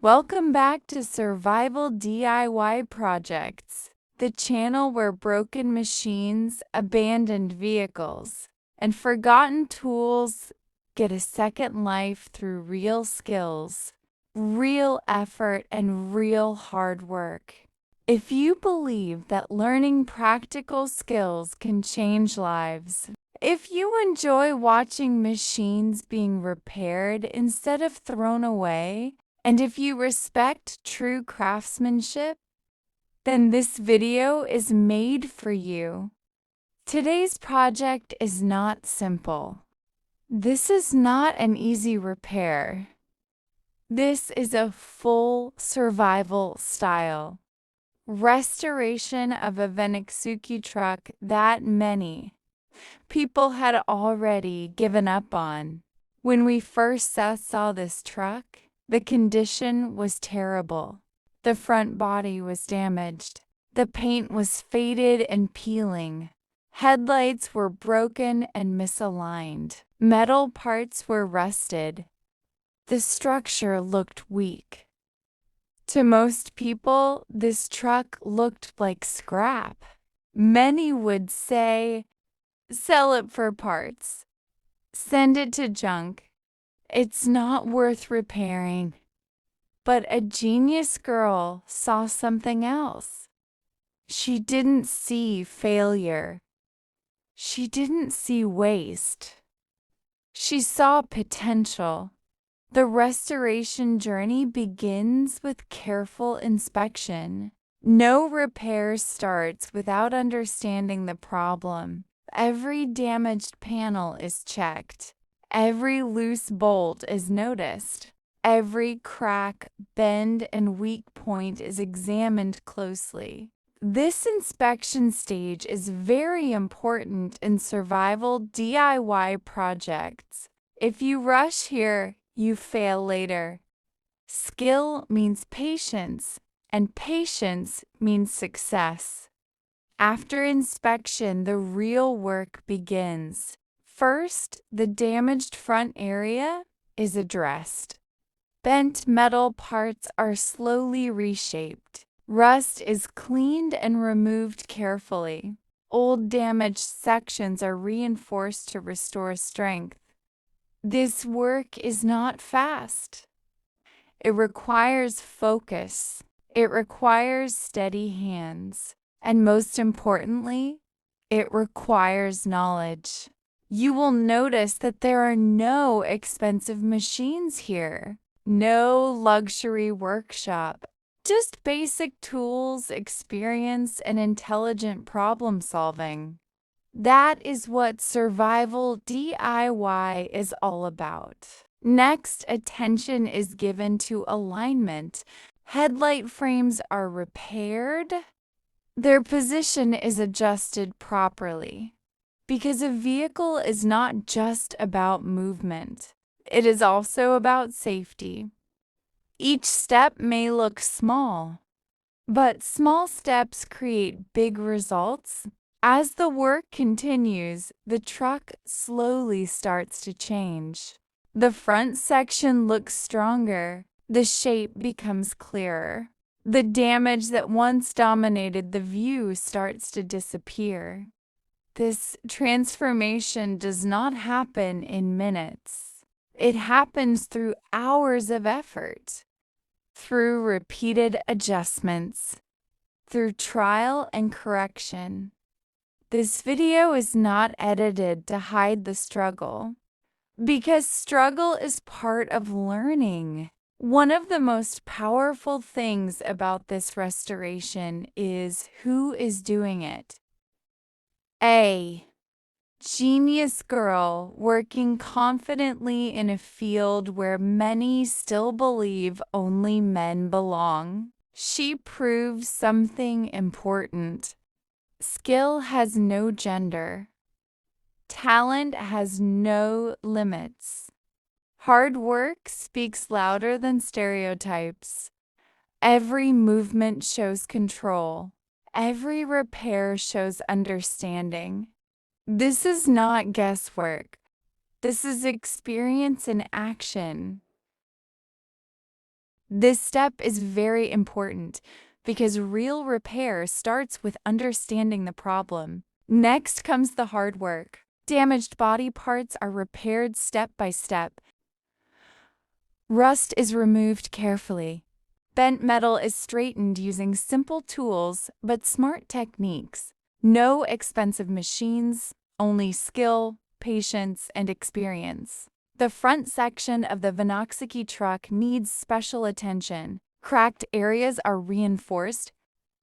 Welcome back to Survival DIY Projects, the channel where broken machines, abandoned vehicles, and forgotten tools get a second life through real skills, real effort, and real hard work. If you believe that learning practical skills can change lives, if you enjoy watching machines being repaired instead of thrown away, and if you respect true craftsmanship, then this video is made for you. Today's project is not simple. This is not an easy repair. This is a full survival style restoration of a Vinaxuki truck that many people had already given up on. When we first saw this truck, the condition was terrible. The front body was damaged. The paint was faded and peeling. Headlights were broken and misaligned. Metal parts were rusted. The structure looked weak. To most people, this truck looked like scrap. Many would say, "Sell it for parts. Send it to junk. It's not worth repairing." But a genius girl saw something else. She didn't see failure. She didn't see waste. She saw potential. The restoration journey begins with careful inspection. No repair starts without understanding the problem. Every damaged panel is checked. Every loose bolt is noticed. Every crack, bend, and weak point is examined closely. This inspection stage is very important in survival DIY projects. If you rush here, you fail later. Skill means patience, and patience means success. After inspection, the real work begins. First, the damaged front area is addressed. Bent metal parts are slowly reshaped. Rust is cleaned and removed carefully. Old damaged sections are reinforced to restore strength. This work is not fast. It requires focus. It requires steady hands. And most importantly, it requires knowledge. You will notice that there are no expensive machines here. No luxury workshop. Just basic tools, experience, and intelligent problem solving. That is what survival DIY is all about. Next, attention is given to alignment. Headlight frames are repaired. Their position is adjusted properly. Because a vehicle is not just about movement. It is also about safety. Each step may look small, but small steps create big results. As the work continues, the truck slowly starts to change. The front section looks stronger. The shape becomes clearer. The damage that once dominated the view starts to disappear. This transformation does not happen in minutes. It happens through hours of effort, through repeated adjustments, through trial and correction. This video is not edited to hide the struggle, because struggle is part of learning. One of the most powerful things about this restoration is who is doing it. A genius girl working confidently in a field where many still believe only men belong. She proves something important. Skill has no gender. Talent has no limits. Hard work speaks louder than stereotypes. Every movement shows control. Every repair shows understanding. This is not guesswork. This is experience in action. This step is very important because real repair starts with understanding the problem. Next comes the hard work. Damaged body parts are repaired step by step. Rust is removed carefully. Bent metal is straightened using simple tools but smart techniques. No expensive machines, only skill, patience, and experience. The front section of the Vinaxuki truck needs special attention. Cracked areas are reinforced,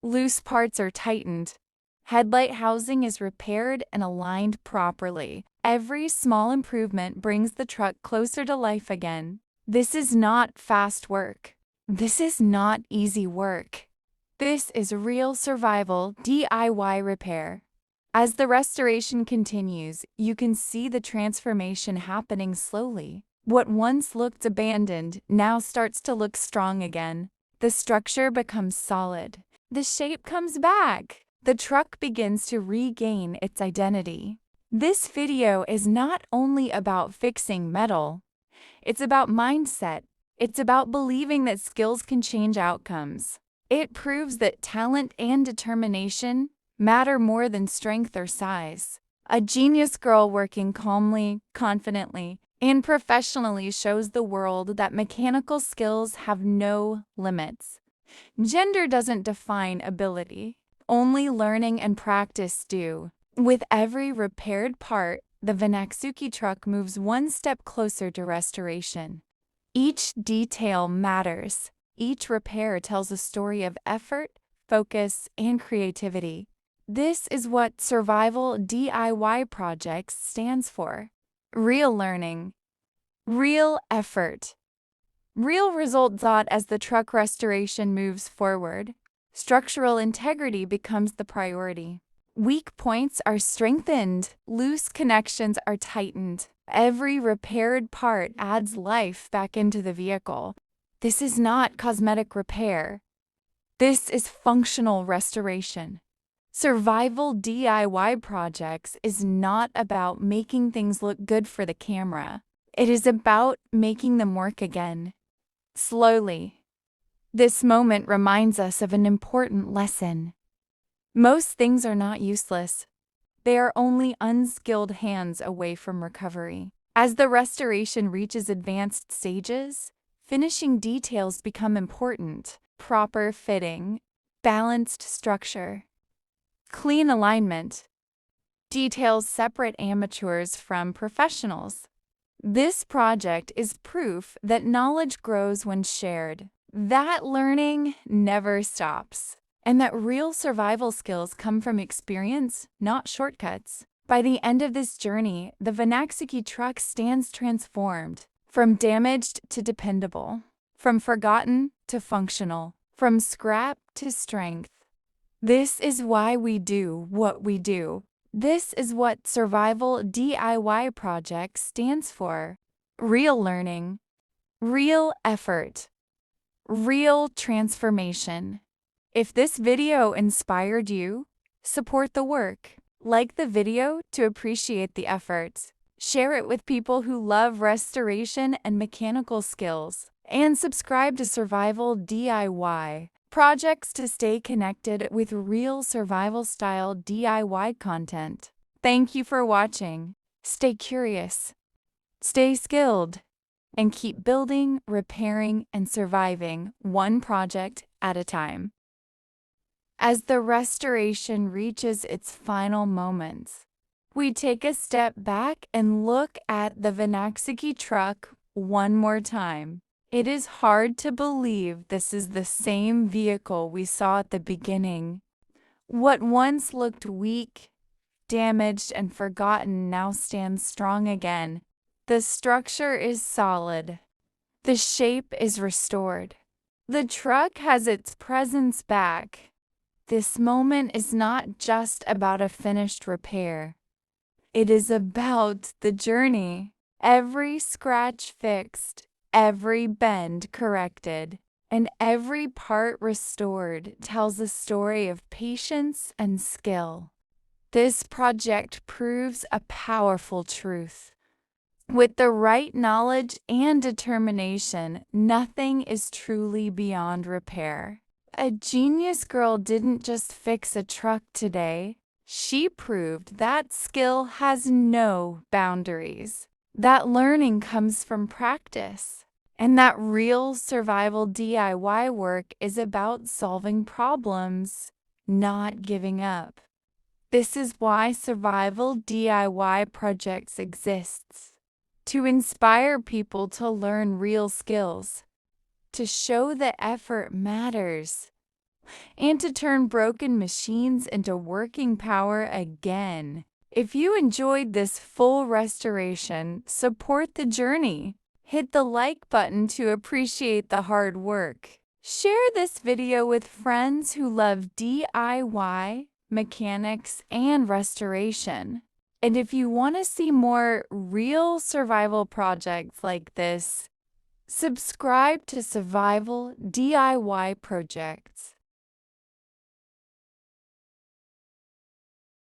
loose parts are tightened. Headlight housing is repaired and aligned properly. Every small improvement brings the truck closer to life again. This is not fast work. This is not easy work. This is real survival DIY repair. As the restoration continues, you can see the transformation happening slowly. What once looked abandoned now starts to look strong again. The structure becomes solid. The shape comes back. The truck begins to regain its identity. This video is not only about fixing metal, it's about mindset. It's about believing that skills can change outcomes. It proves that talent and determination matter more than strength or size. A genius girl working calmly, confidently, and professionally shows the world that mechanical skills have no limits. Gender doesn't define ability. Only learning and practice do. With every repaired part, the Vinaxuki truck moves one step closer to restoration. Each detail matters. Each repair tells a story of effort, focus, and creativity. This is what Survival DIY Projects stands for. Real learning, real effort, real result. As the truck restoration moves forward, structural integrity becomes the priority. Weak points are strengthened, loose connections are tightened. Every repaired part adds life back into the vehicle. This is not cosmetic repair. This is functional restoration. Survival DIY Projects is not about making things look good for the camera. It is about making them work again. Slowly. This moment reminds us of an important lesson. Most things are not useless. They are only unskilled hands away from recovery. As the restoration reaches advanced stages, finishing details become important. Proper fitting, balanced structure, clean alignment. Details separate amateurs from professionals. This project is proof that knowledge grows when shared, that learning never stops, and that real survival skills come from experience, not shortcuts. By the end of this journey, the Vinaxuki truck stands transformed, from damaged to dependable, from forgotten to functional, from scrap to strength. This is why we do what we do. This is what Survival DIY Project stands for. Real learning, real effort, real transformation. If this video inspired you, support the work. Like the video to appreciate the effort. Share it with people who love restoration and mechanical skills. And subscribe to Survival DIY Projects to stay connected with real survival-style DIY content. Thank you for watching. Stay curious, stay skilled, and keep building, repairing, and surviving one project at a time. As the restoration reaches its final moments, we take a step back and look at the Vinaxuki truck one more time. It is hard to believe this is the same vehicle we saw at the beginning. What once looked weak, damaged, and forgotten now stands strong again. The structure is solid. The shape is restored. The truck has its presence back. This moment is not just about a finished repair. It is about the journey. Every scratch fixed, every bend corrected, and every part restored tells a story of patience and skill. This project proves a powerful truth. With the right knowledge and determination, nothing is truly beyond repair. A genius girl didn't just fix a truck today. She proved that skill has no boundaries, that learning comes from practice, and that real survival DIY work is about solving problems, not giving up. This is why survival DIY projects exists. To inspire people to learn real skills, to show that effort matters, and to turn broken machines into working power again. If you enjoyed this full restoration, support the journey. Hit the like button to appreciate the hard work. Share this video with friends who love DIY, mechanics, and restoration. And if you want to see more real survival projects like this, subscribe to Survival DIY Projects.